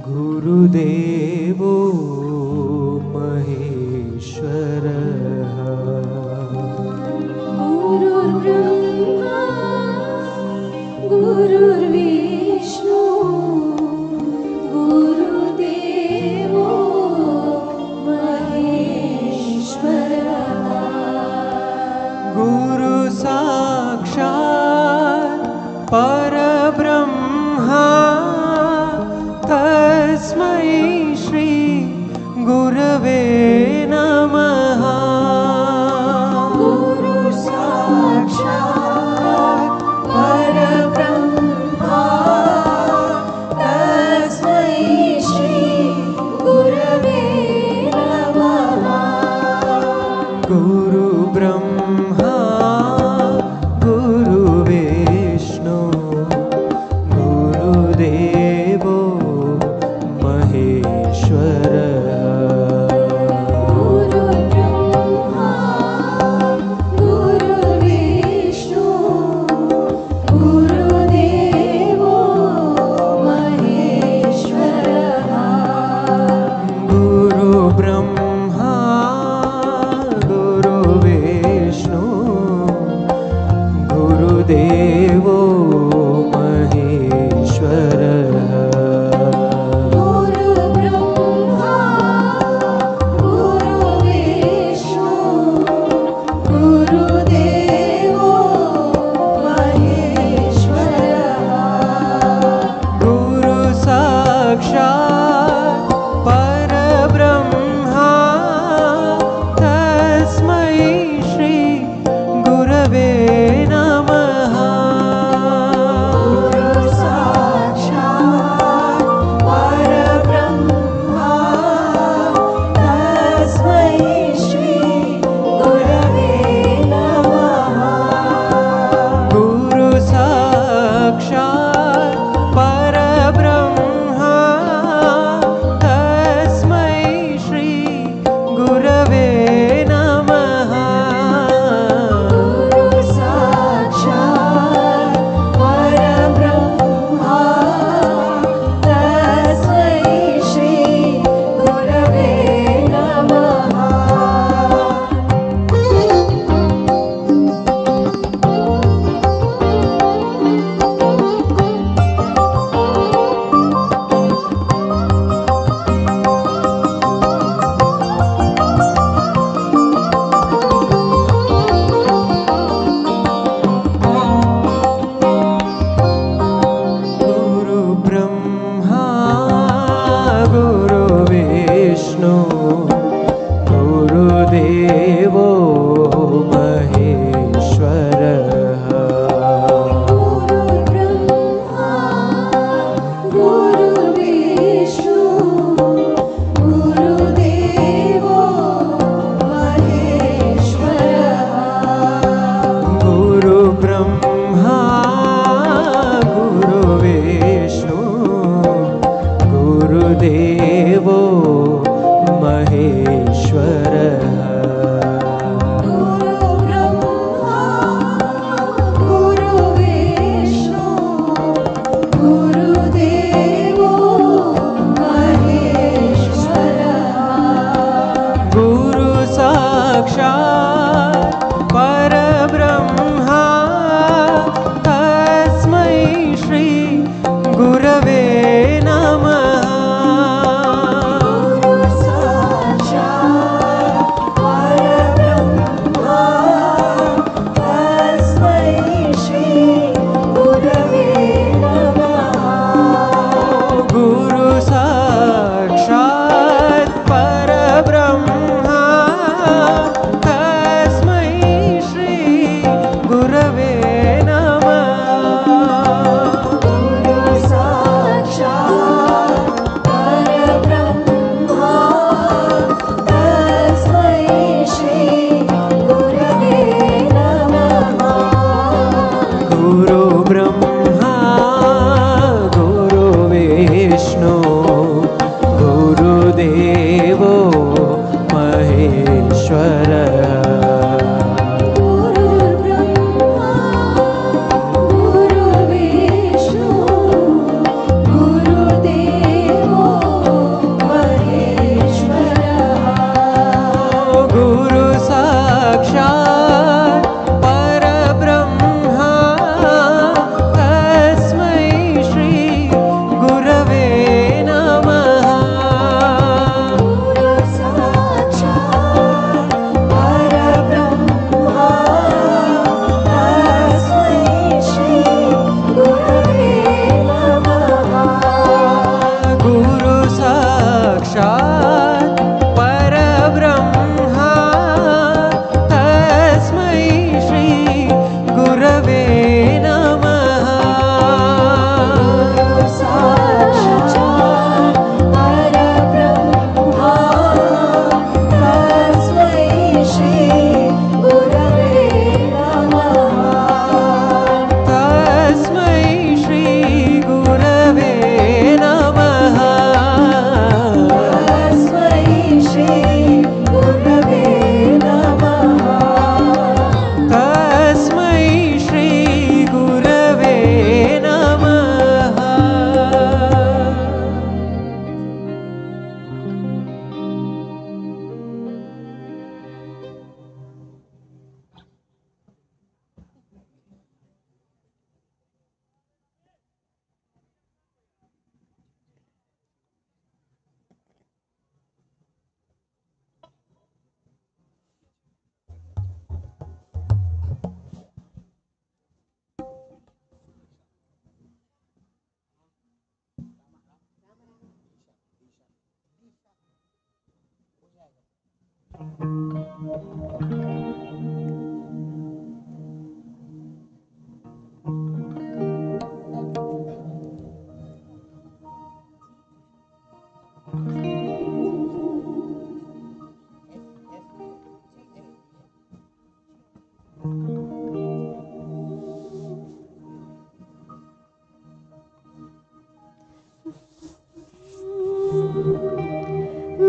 गुरुदेवो महेश्वरः गुरुर्ब्रह्मा गुरुर्विष्णु गुरुदेवो महेश्वरः गुरु साक्षात् परब्रह्मा तस्मै श्री गुरवे नमः गुरु साक्षात् परब्रह्मा तस्मै श्री गुरवे नमः गुरु ब्रह्मा गुरु विष्णु गुरुदेवो महेश्वरः गुरुर्ब्रह्मा गुरुर्विष्णु गुरुदेवो महेश्वरः गुरु ब्रह्मा गुरु विष्णु गुरुदेवो महेश्वरः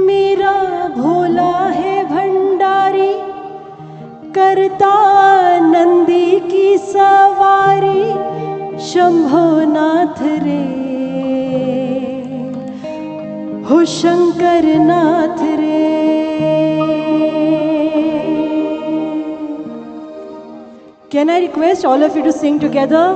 मेरा भोला है भंडारी, करता नंदी की सवारी, शंभोनाथ रे हो शंकर नाथ रे। Can I request all of you to sing together?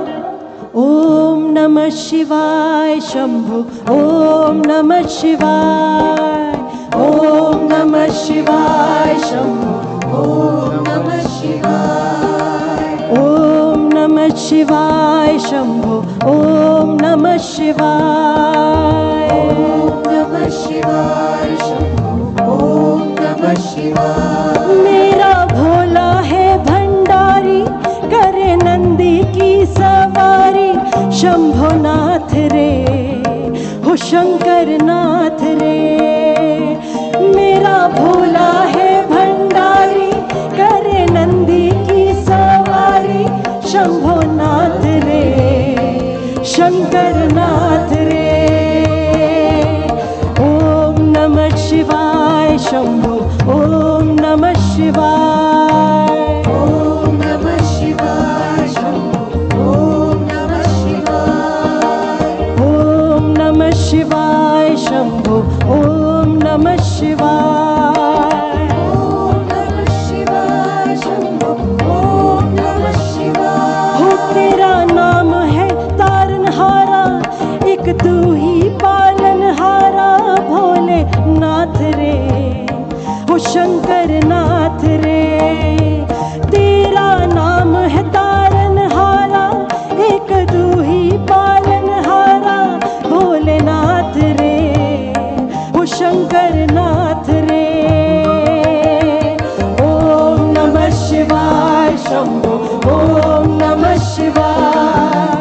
Om Namah Shivaya Shambhu, Om Namah Shivaya, Om Namah Shivaya Shambhu, Om Namah Shivaya, Om Namah Shivaya Shambhu, Om Namah Shivaya, Om Namah Shivaya Shambhu, Om Namah Shivaya। मेरा भोला है भंडारी, करे नंदी की सवारी, शंभोनाथ रे हो शंकर नाथ रे। मेरा भोला है भंडारी, करे नंदी की सवारी, शंभोनाथ रे शंकर नाथ रे। ओम नमः शिवाय शंभो, ओम नमः शिवाय, ओम नमः शिवाय शंभो, ओम नमः शिवाय, ओम नमः शिवाय शंभो, ओम नमः शिवाय, ओम नमः शिवाय शंभो, ओम नमः शिवाय। हो तेरा नाम है तारनहारा, एक तू ही पालनहारा, भोले नाथ रे हो शंकर नाथ रे। तेरा नाम है तारनहारा, एक तू ही पालनहारा, भोलेनाथ रे हो शंकर नाथ रे। ओम नमः शिवाय शंभो, ओम नमः शिवाय,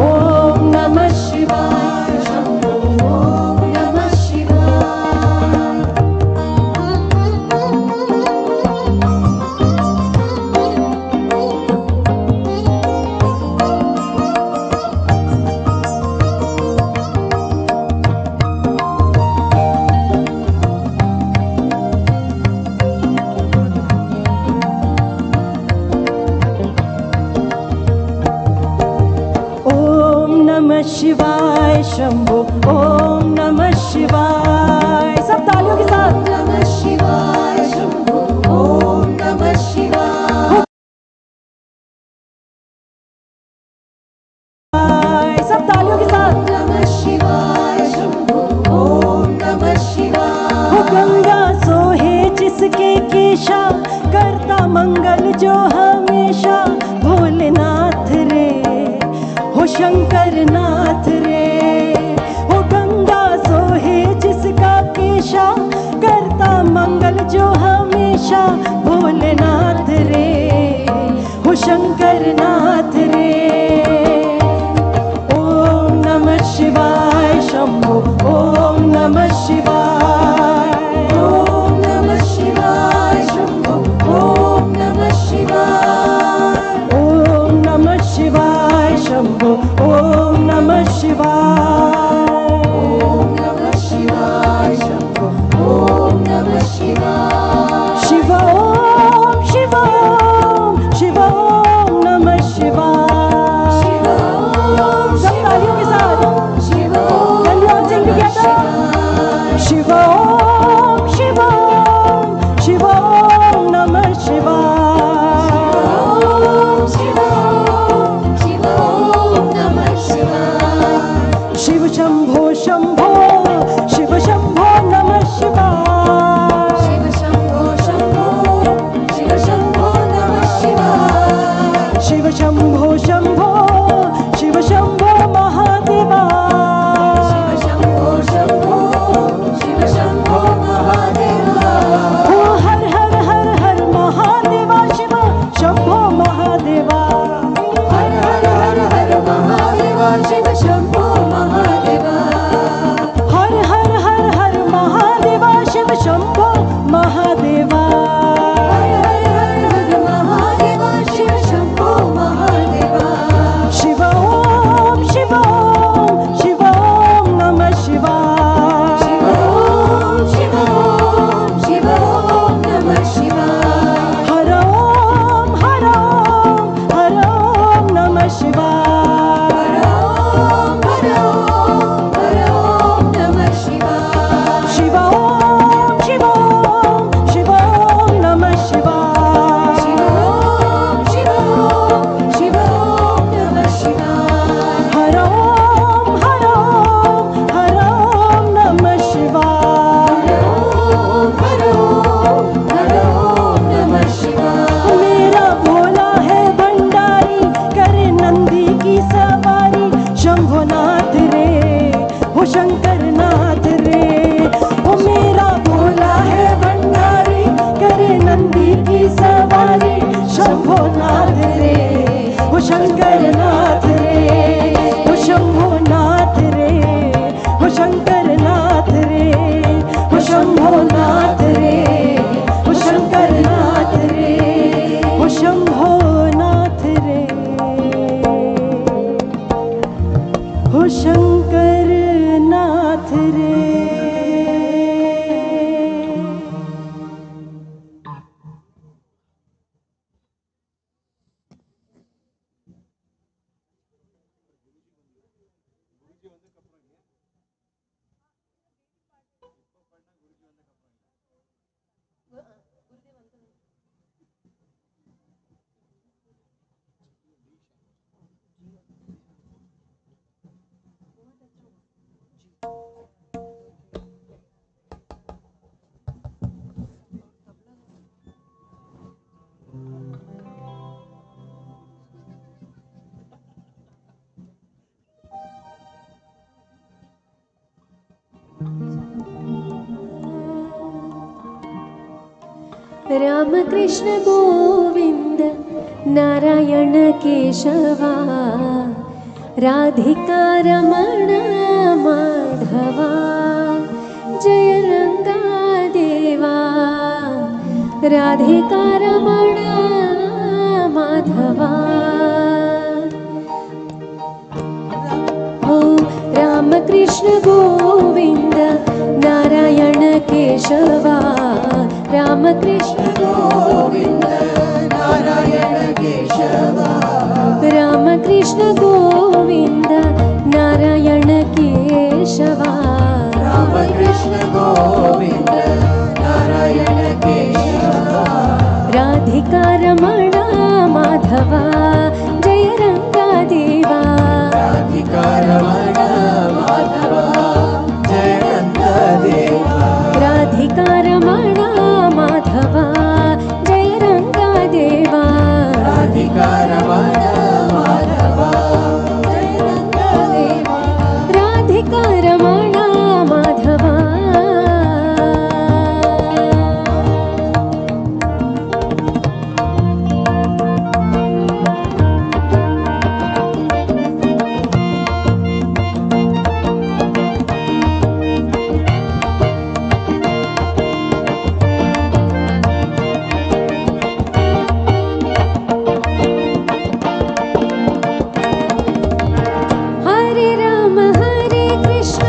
ओम नमः शिवाय शंभो, ओम नमः शिवाय। ओम नमः शिवाय शंभो, ओम नमः शिवाय। सब तालियों के साथ नमः शिवाय शंभो, ओम नमः शिवाय। सब तालियों के साथ नमः शिवाय शंभो, ओम नमः शिवाय। हो गंगा सोहे जिसके केशा, करता मंगल जो हमेशा, भोलेनाथ रे हो शंकर नाथ रे। हो गंगा सोहे जिसका केशा, करता मंगल जो हमेशा, भोलेनाथ रे हो शंकर नाथ रे। ओम नमः शिवाय शंभो, ओम नमः शिवाय, ओम नमः शिवाय शंभो, ओम नमः शिवाय, ओम नमः शिवाय शंभो, ओम नमः शिवाय, ओम नमः शिवाय शंभो, ओम नमः शिवाय। शिव ओम शिव ओम शिव ओम नमः शिवाय, शिव ओम। सब तालियों के साथ शिव ओम, sing together। शिव ओम शिव ओम शिव ओम नमः शिवाय, शिव ओम शिव ओम नमः शिवाय। शिव शंभो शंभो, शिव शंभो नमः शिवाय, शिव शंभो शंभो, शिव शंभो नमः शिवाय। शिव शंभो शंभो, शिव शंभो महादेवा, शिव शंभो शंभो, शिव शंभो महादेवा। हो हर हर शंकर नाथ रे। वो मेरा भोला है भंडारी, करे नंदी की सवारी, शंभो नाथ रे, वो शंकर नाथ रे, वो शंभो नाथ रे, वो शंकर नाथ रे, वो शंभो नाथ रे, वो शंकर नाथ रे, वो शंभो नाथ रे, वो शंकर नाथ रे। राम कृष्ण गोविंद नारायण केशवा, राधिका रमण माधवा, जय रंगा देवा, राधिका रमण माधवा। हो राम कृष्ण गोविंद नारायण केशवा, राम कृष्ण गोविंद नारायण केशवा, राम कृष्ण गोविंद नारायण केशवा, राम कृष्ण गोविंद नारायण केशवा, राधिका रमण माधवा, जय रंगा देवा, राधिका रमण माधवा, जय रंगा देवा, राधिका रमण माधवा, जय रंगा देवा, राधिका रमण माधवा, जय रंगा देवा, राधिका रमण माधवा। हरे कृष्ण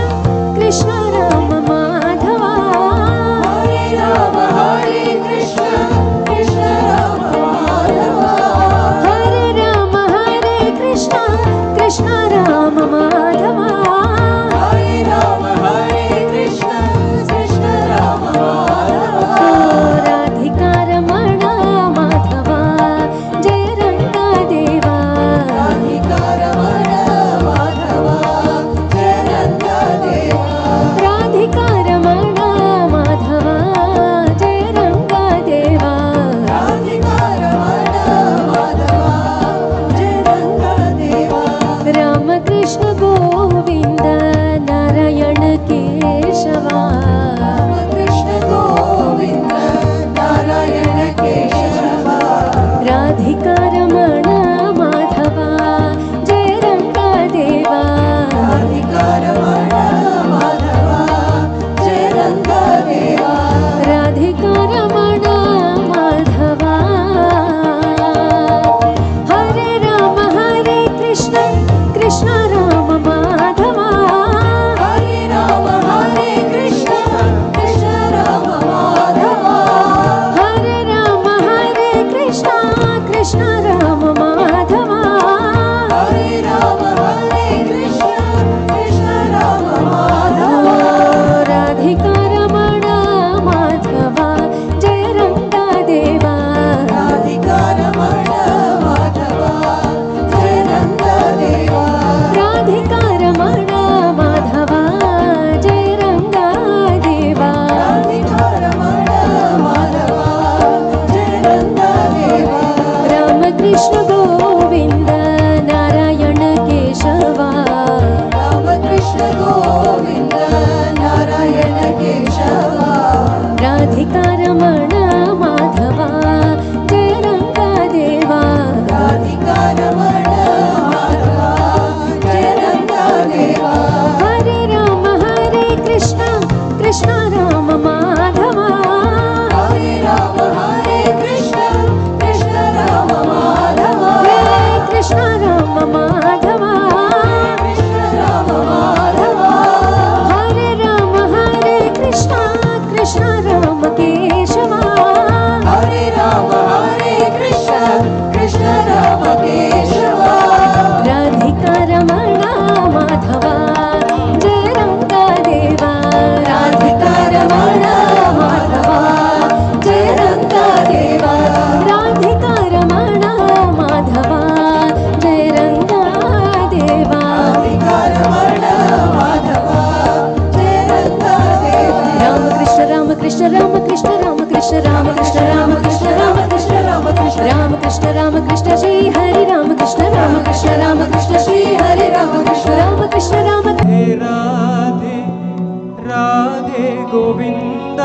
ಗೋವಿಂದ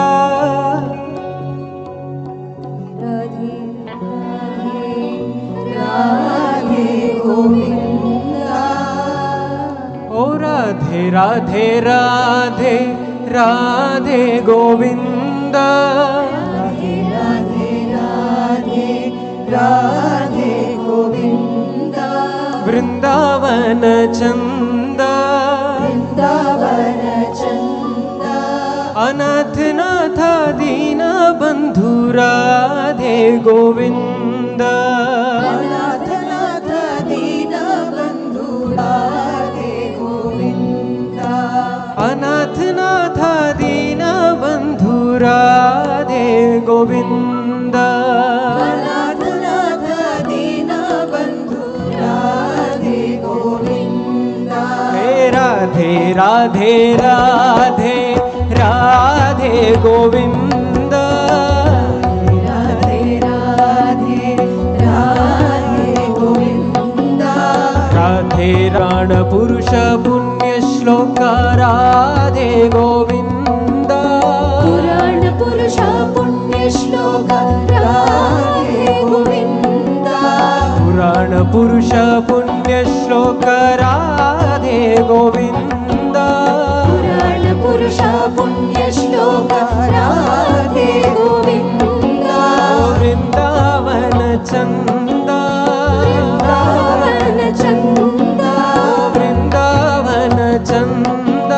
ರಾಧೆ ರಾಧೆ ಗೋವಿಂದ ಓ ರಾಧೆ ರಾಧೆ ರಾಧೆ ರಾಧೆ ಗೋವಿಂದ ರಾಧೆ ರಾಧೆ ರಾಧೆ ರಾಧೆ ಗೋವಿಂದ ವೃಂದಾವನ ಚಂದ ವೃಂದಾವನ ಚಂದ ಅನಾಥನಾಥ ದೀನ ಬಂಧು ರಾಧೆ ಗೋವಿಂದ ಅನಾಥನಾಥ ದೀನ ಬಂಧು ರಾಧೆ ಗೋವಿಂದ ಅನಾಥನಾಥ ದೀನ ಬಂಧು ರಾಧೆ ಗೋವಿಂದ ಅನಾಥನಾಥ ದೀನ ಬಂಧು ರಾಧೆ ಗೋವಿಂದ ಹೇ ರಾಧೆ ರಾಧೆ ರಾಧೆ ರಾಧೆ ಗೋವಿಂದ ರಾಧೆ ರಾಧೆ ರಾಧೆ ಗೋವಿಂದ ರಾಧೆ ರಾಣ ಪುರುಷ ಪುಣ್ಯ ಶ್ಲೋಕ ರಾಧೆ ಗೋವಿಂದ ಪುರಾಣ ಪುರುಷ ಪುಣ್ಯ ಶ್ಲೋಕ ರಾಧೆ ಗೋವಿಂದ ಪುರಾಣ ಪುರುಷ ಪುಣ್ಯ ಶ್ಲೋಕ ರಾಧೆ ಗೋವಿಂದ ಪುರಾಣ ಪುರುಷ ಪುಣ್ಯ ಶ್ಲೋಕ ರಾಧೆ ಗೋವಿಂದ ವೃಂದಾವನ ಚಂದ ವೃಂದಾವನ ಚಂದ ವೃಂದಾವನ ಚಂದ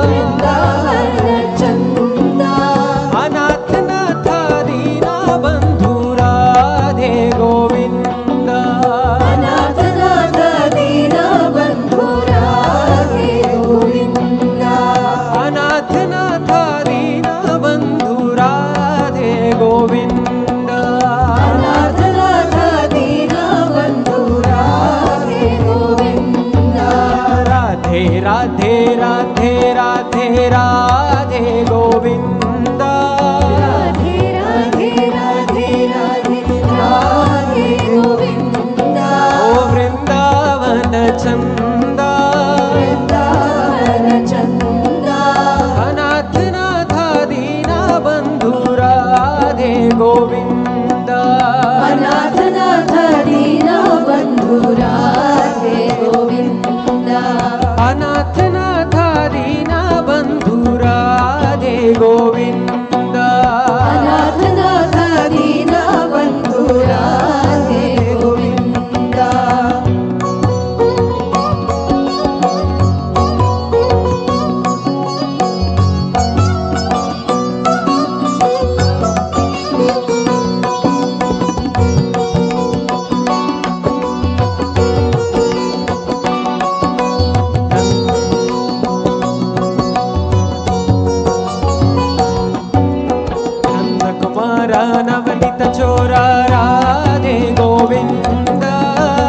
ವೃಂದಾವನ ಚಂದ ಅನಾಥನಾಥ ದೀನ ಬಂಧು ರಾಧೆ ಗೋವಿಂದ ಅನಾಥನಾಥ ದೀನ ಬಂಧು ರಾಧೆ ಗೋವಿಂದ ಅನಾಥನಾಥ ದೀನ ಬಂಧು ರಾಧೆ ಗೋವಿಂದ ಅನಾಥನಾಥ ದೀನ ಬಂಧು ರಾಧೆ ಗೋವಿಂದ ರಾಧೆ ರಾಧೆ ರಾಧೆ ರಾಧೆ ರಾಧೆ ಗೋವಿಂದ ರಾಧೆ ರಾಧೆ ರಾಧೆ ರಾಧೆ ರಾಧೆ ಗೋವಿಂದ ಓ ವೃಂದಾವನ ಚಂದ ವೃಂದಾವನ ಚಂದ ಅನಾಥನಾಥ ದೀನ ಬಂಧು ರಾಧೆ ಗೋವಿಂದ ಅನಾಥನಾಥ ದೀನ ಬಂಧು ರಾಧೆ ಗೋವಿಂದ ಅನಾಥನಾಥ ದೀನ ಬಂಧು ರಾಧೆ ಗೋವಿಂದ ಅನಾಥನಾಥ ದೀನ ಬಂಧು ರಾಧೆ ಗೋವಿಂದ ನಂದಕುಮಾರ ನವನಿತ ಚೋರ ರಾಧೆ ಗೋವಿಂದ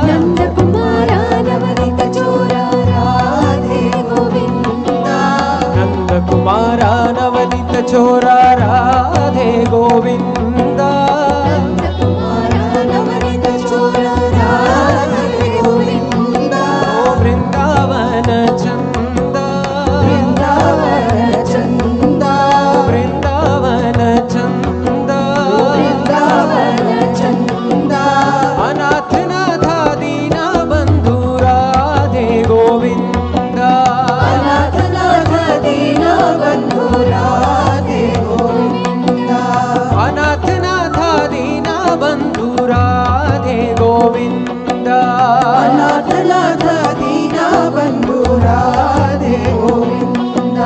ನಂದಕುಮಾರ ನವನಿತ ಚೋರ ರಾಧೆ ಗೋವಿಂದ ನಂದಕುಮಾರ ನವನಿತ ಚೋರ ರಾಧೆ ಗೋವಿಂದ ನಂದಕುಮಾರ ನವನಿತ ಚೋರ ರಾಧೆ ಗೋವಿಂದ ಓ ವೃಂದಾವನ ಚಂದ ವೃಂದಾವನ ಚಂದ ವೃಂದಾವನ ಚಂದ ವೃಂದಾವನ ಚಂದ ಅನಾಥನಾಥ ದೀನ ಬಂಧು ರಾಧೆ ಗೋವಿಂದ ಅನಾಥನಾಥ ದೀನ ಬಂಧು ರಾಧೆ ಗೋವಿಂದ ಅನಾಥನಾಥ ದೀನ ಬಂಧು ರಾಧೆ ಗೋವಿಂದ ಅನಾಥನಾಥ ದೀನ ಬಂಧು ರಾಧೆ ಗೋವಿಂದ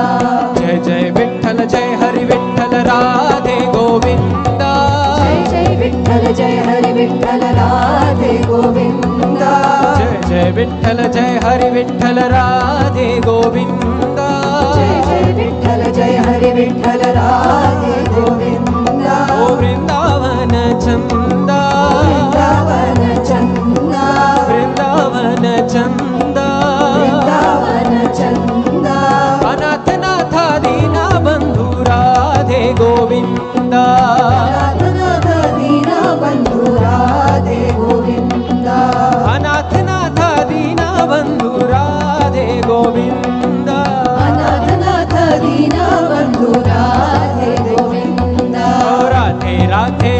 ಜಯ ಜಯ ವಿಠಲ ಜಯ ಹರಿ ವಿಠಲ ರಾಧೆ ಗೋವಿಂದ ಜಯ ಜಯ ವಿಠಲ ಜಯ ಹರಿ ವಿಠಲ ರಾಧೆ ಗೋವಿಂದ ಜಯ ಜಯ ವಿಠಲ ಜಯ ಹರಿ ವಿಠಲ ರಾಧೆ ಗೋವಿಂದ ಜಯ ಜಯ ವಿಠಲ ಜಯ ಹರಿ ವಿಠಲ ರಾಧೆ ಗೋವಿಂದ ಓ ವೃಂದಾವನ ಚಂದ ವೃಂದಾವನ ಚಂದ ವೃಂದಾವನ ಚಂದ ವೃಂದಾವನ ಚಂದ ಅನಾಥನಾಥ ದೀನ ಬಂಧು ರಾಧೆ ಗೋವಿಂದ ಅನಾಥನಾಥ ದೀನ ಬಂಧು ರಾಧೆ ಗೋವಿಂದ ಅನಾಥನಾಥ ದೀನ ಬಂಧು ರಾಧೆ ಗೋವಿಂದ ಅನಾಥನಾಥ ದೀನ ಬಂಧು ರಾಧೆ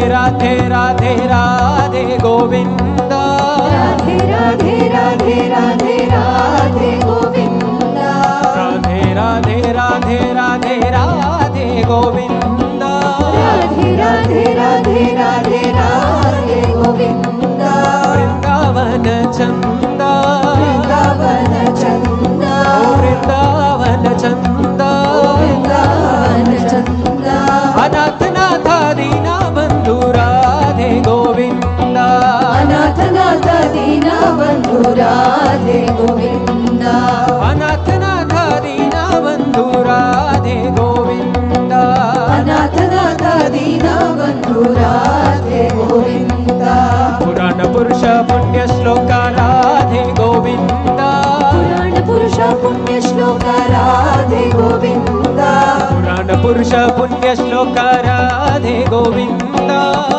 राधे राधे राधे गोविंद राधे राधे राधे राधे राधे गोविंद राधे राधे राधे राधे राधे गोविंद राधे राधे राधे राधे राधे गोविंद वृंदावन चंद वृंदावन चंद वृंदावन चंद वृंदावन चंद अनाथ नाथ दीना बंधु राधे गोविंद अनाथ नाथ दीना बंधु राधे गोविंद अनाथ नाथ दीना बंधु राधे गोविंद अनाथ नाथ दीना बंधु राधे गोविंद पुराण पुरुष पुण्य श्लोक राधे गोविंद पुराण पुरुष पुण्य श्लोक राधे गोविंद पुराण पुरुष पुण्य श्लोक राधे गोविंद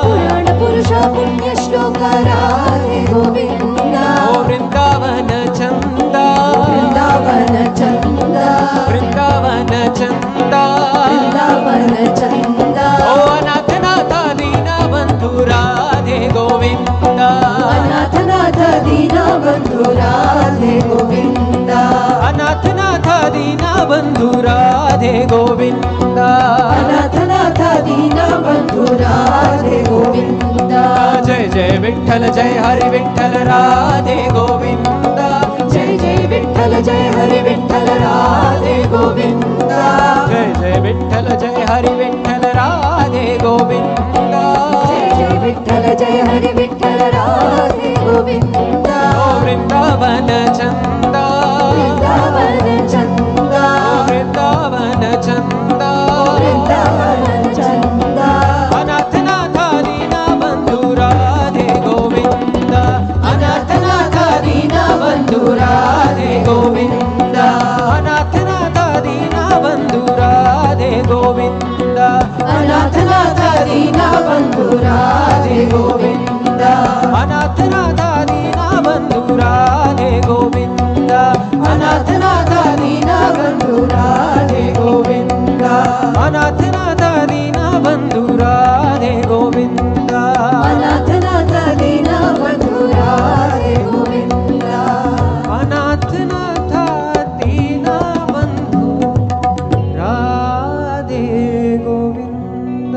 पुराण पुरुष पुण्य श्लोक राधे गोविंद ओ वृंदावन चंद वृंदावन चंद वृंदावन चंद वृंदावन चंद ओ अनाथ नाथ दीना बंधु राधे गोविंद अनाथ नाथ दीना बंधु राधे गोविंद अनाथ नाथ दीना बंधु राधे गोविंद अनाथ नाथ दीना बंधु राधे गोविंद जय जय विठ्ठल जय हरि विठ्ठल राधे गोविंद जय जय विठ्ठल जय हरि विठ्ठल राधे गोविंद जय जय विठ्ठल जय हरि विठ्ठल राधे गोविंद जय जय विठ्ठल जय हरि विठ्ठल राधे गोविंद ओ वृंदावन चंद वृंदावन चंद वृंदावन चंद वृंदावन चंद अनाथ नाथ दीना बंधु राधे गोविंद अनाथ नाथ दीना बंधु राधे गोविंद अनाथ नाथ दीना बंधु राधे गोविंद अनाथ नाथ दीना बंधु राधे गोविंद अनाथ नाथ दीना बंधु राधे गोविंद अनाथ नाथ दीना बंधु राधे गोविंद अनाथ नाथ दीना बंधु राधे गोविंद अनाथ नाथ दीना बंधु राधे गोविंद अनाथ नाथ दीना बंधु राधे गोविंद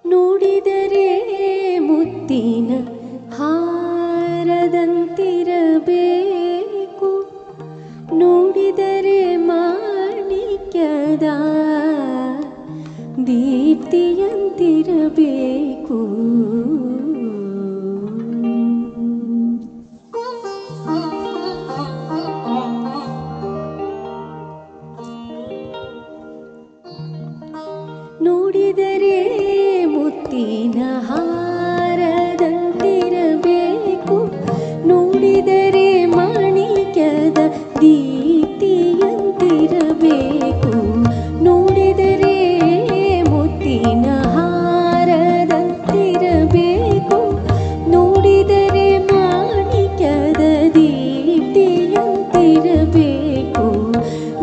ನುಡಿದರೆ ಮುತ್ತಿನ ಹಾರದಂತಿರಬೇಕು, ನುಡಿದರೆ ಮಾಣಿಕ್ಯದ ದೀಪ್ತಿಯಂತಿರಬೇಕು. ನುಡಿದರೆ ಮುತ್ತಿನ ಹಾರದಂತಿರಬೇಕು, ನುಡಿದರೆ ಮಾಣಿಕ್ಯದ ದೀಪ್ತಿಯಂತಿರಬೇಕು. ನುಡಿದರೆ ಮುತ್ತಿನ ಹಾರದಂತಿರಬೇಕು, ನುಡಿದರೆ ಮಾಣಿಕ್ಯದ ದೀಪ್ತಿಯಂತಿರಬೇಕು.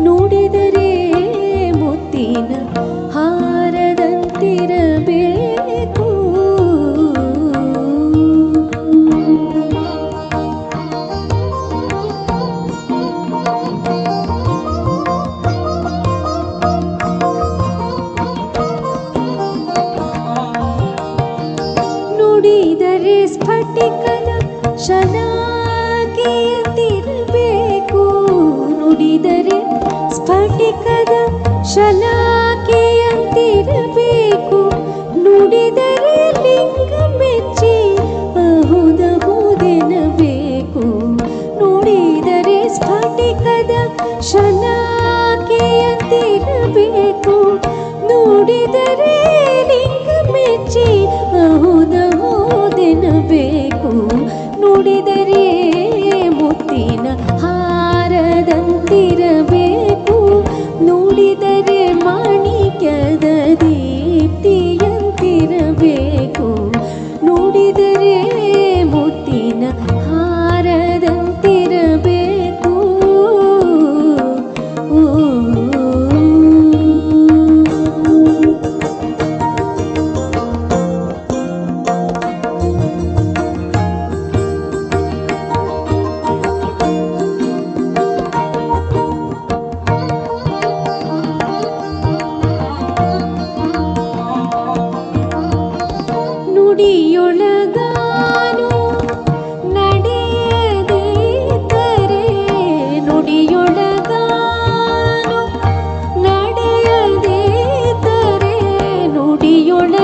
ನುಡಿದರೆ ಮುತ್ತಿನ ಹಾರದಂತಿರಬೇಕು. ನುಡಿದರೆ ಸ್ಫಟಿಕದ ಶಲಾಕೆಯಂತಿರಬೇಕು, ನುಡಿದರೆ ಸ್ಫಟಿಕದ ಶಲಾಕೆಯಂತಿರಬೇಕು. ಶಲಾಕೆಯಂತಿರಬೇಕು ನುಡಿದರೆ ಲಿಂಗ ಮೆಚ್ಚಿ ಹೌದೆನಬೇಕು ನುಡಿದರೆ ಮುತ್ತಿನ ಹಾರದಂತಿರಬೇಕು ನುಡಿದರೆ ಮಾಣಿಕ್ಯದ ದೀಪ್ತಿಯಂತಿರಬೇಕು ನುಡಿದರೆ ಮುತ್ತಿನ ಹಾರದಂತಿರಬೇಕು ನುಡಿಯೊಳಗಾನು ನಡೆಯದಿದ್ದರೆ ನುಡಿಯೊಳಗಾನು ನಡೆಯದಿದ್ದರೆ ನುಡಿಯೊಳಗಾನು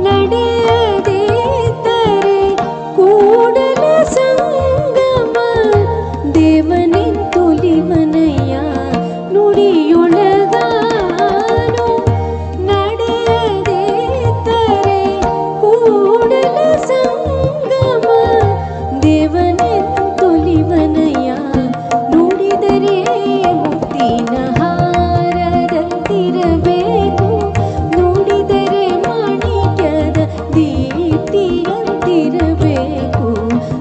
ನಡೆಯದಿದ್ದರೆ ಕೂಡಲ ಸಂಗಮ ದೇವನೆಂತುಲಿವನಯ್ಯ ನುಡಿಯೊಳಗಾನು ನಡೆಯದಿದ್ದರೆ ಕೂಡಲ ಸಂಗಮ ದೇವನೆಂತುಲಿವನಯ್ಯ ನುಡಿದರೆ ಮುತ್ತಿನ ಹಾರದಂತಿರಬೇಕು ನುಡಿದರೆ ಮಾಣಿಕ್ಯದ ದೀಪ್ತಿಯಂತಿರಬೇಕು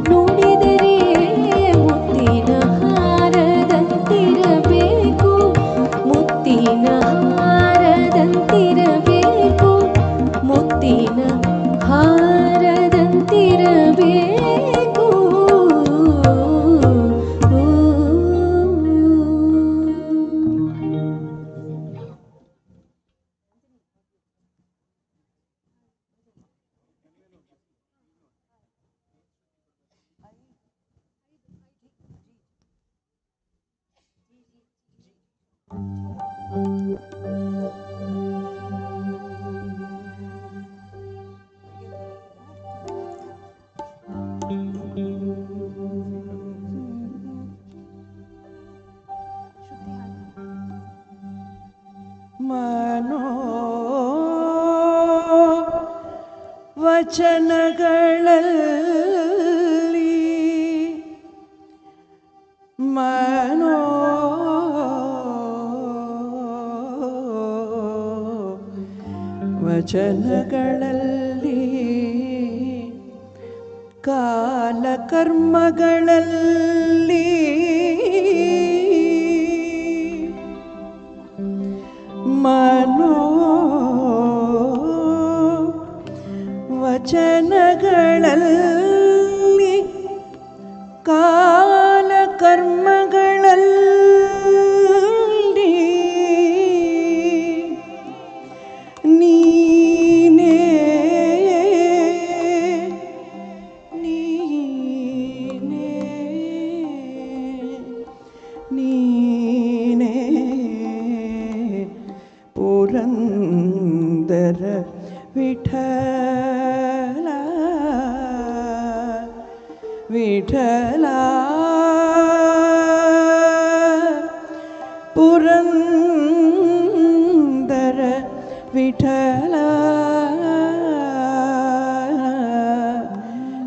ನುಡಿದರೆ ಮುತ್ತಿನ ಹಾರದಂತಿರಬೇಕು ಮುತ್ತಿನ ಹಾರದಂತಿರಬೇಕು ಮುತ್ತಿನ ಹಾರದಂತಿರಬೇಕು ಮನೋ ವಚನಗಳಲ್ಲಿ ಮನೋ ವಚನಗಳಲ್ಲಿ ಕಾಲಕರ್ಮಗಳಲ್ಲಿ ಮನೋ ವಚನಗಳಲ್ಲಿ ಕಾಲಕರ್ಮಗಳಲ್ಲಿ ನೀನೇ ನೀನೇ ನೀನೇ ಪುರಂದರ ವಿಠಲ ವಿಠಲ ಪುರಂದರ ವಿಠಲ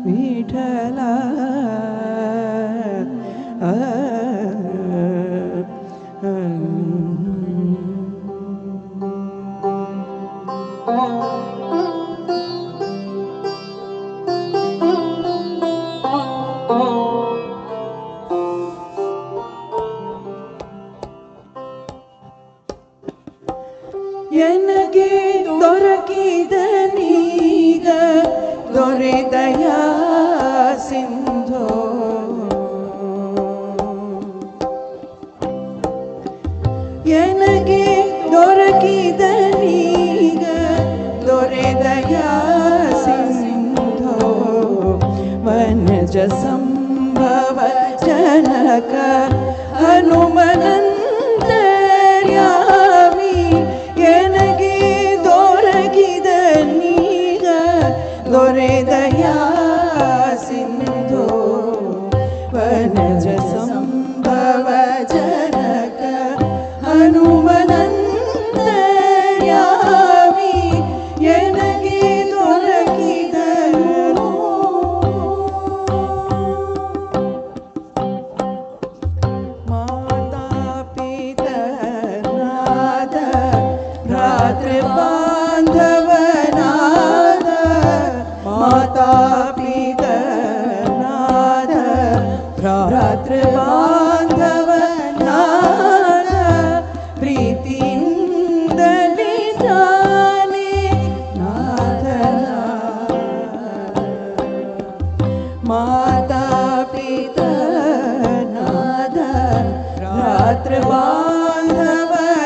ವಿಠಲ ಎನಗೆ ದೊರಕಿದ ನೀಗ ದೊರೆದಯ ಸಿಂಧೋ ಎನಗೆ ದೊರಕಿದ ನೀಗ ದೊರೆದಯ ಸಿಂಧೋ ವನಜ ಸಂಭವ ಜನಕ ಹನುಮನಂತರ್ಯಾಮಿ ಎನಗೆ ದೊರಕಿದ ನೀಗ ದೊರೆದಯ ಸಿಂಧೋ ವನಜ ಸಂಭವ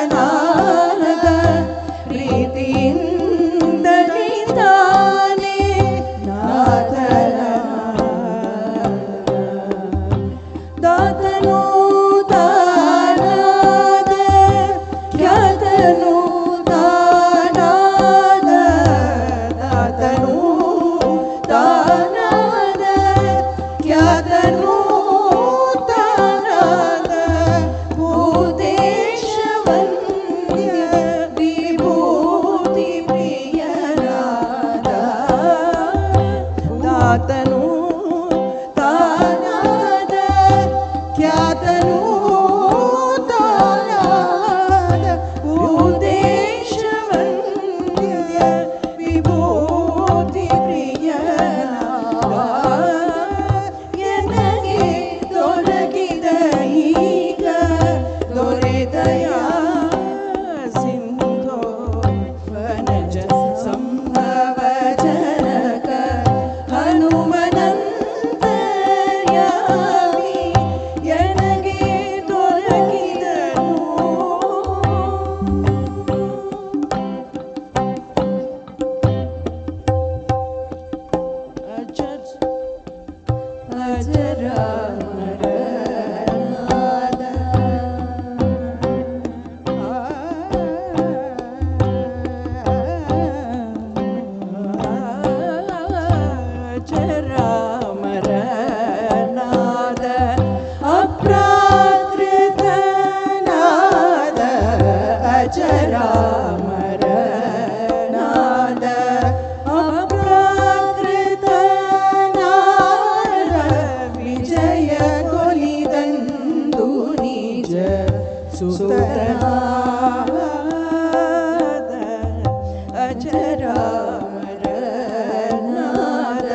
ಮಾತೃಬಾಂಧವನಾದ ಪ್ರೀತಿಯಿಂದಲೇ ತಾನೇ ನಾಥನ ದಾತನು ತಾನಾದ ಖ್ಯಾತನು ತಾನಾದ ದಾತನು ತಾನಾದ ಖ್ಯಾತನು ತಾನಾದ ಭೂತೇಶ ವಂದ್ಯ ವಿಭೂತಿ ಪ್ರಿಯನಾದ ದಾತನು ತಾನಾದ ಖ್ಯಾತನು ತಾನಾದ ಭೂತೇಶ ವಂದ್ಯ ವಿಭೂತಿ ಪ್ರಿಯನಾದ ಎನಗೆ ದೊರಕಿದ ಈಗ ದೊರೆತಯ ಸಿಂಧೋ ವನಜ ಸಂಭವ ಜನಕ ಹನುಮನಂತರ್ಯಾಮಿ ಎನಗೆ ದೊರಕಿದನು ಅಜರಾಮರನಾದ ಅಜರಾಮರನಾದ ಅಪ್ರಾಕೃತನಾದ ಅಜರಾಮರನಾದ ಅಪ್ರಾಕೃತನಾದ ವಿಜಯ ಕೊಲಿದಂದು ನಿಜ ಸುತನಾದ ಅಜರಾಮರನಾದ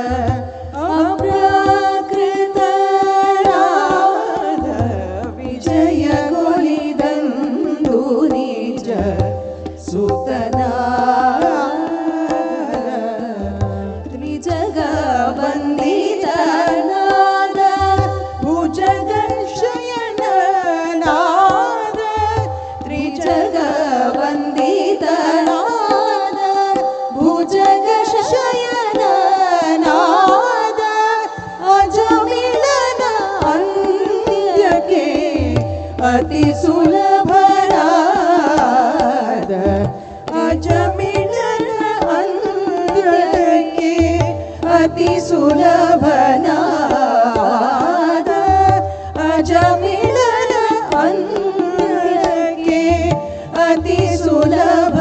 ಅಪ್ರಾಕೃತನಾದ ವಿಜಯ ಕೊಲಿದಂದು ನಿಜ ಸುತನಾದ ತ್ರಿಜಗ ವಂದಿತನಾದ ಭುಜಗ ಶಯನನಾದ ತ್ರಿಜಗ ವಂದಿತನಾದ ಭುಜಗ ಶಯನನಾದ ಅಜಮಿಳನ ಅಂತ್ಯಕ್ಕೆ ಅತಿ ಸುಲಭನಾದ ಅಜಮಿಳನ ಅಂತ್ಯಕ್ಕೆ ಅತಿ ಸುಲಭನಾದ ಅಜಮಿಳನ ಅಂತ್ಯಕ್ಕೆ ಅತಿ ಸುಲಭ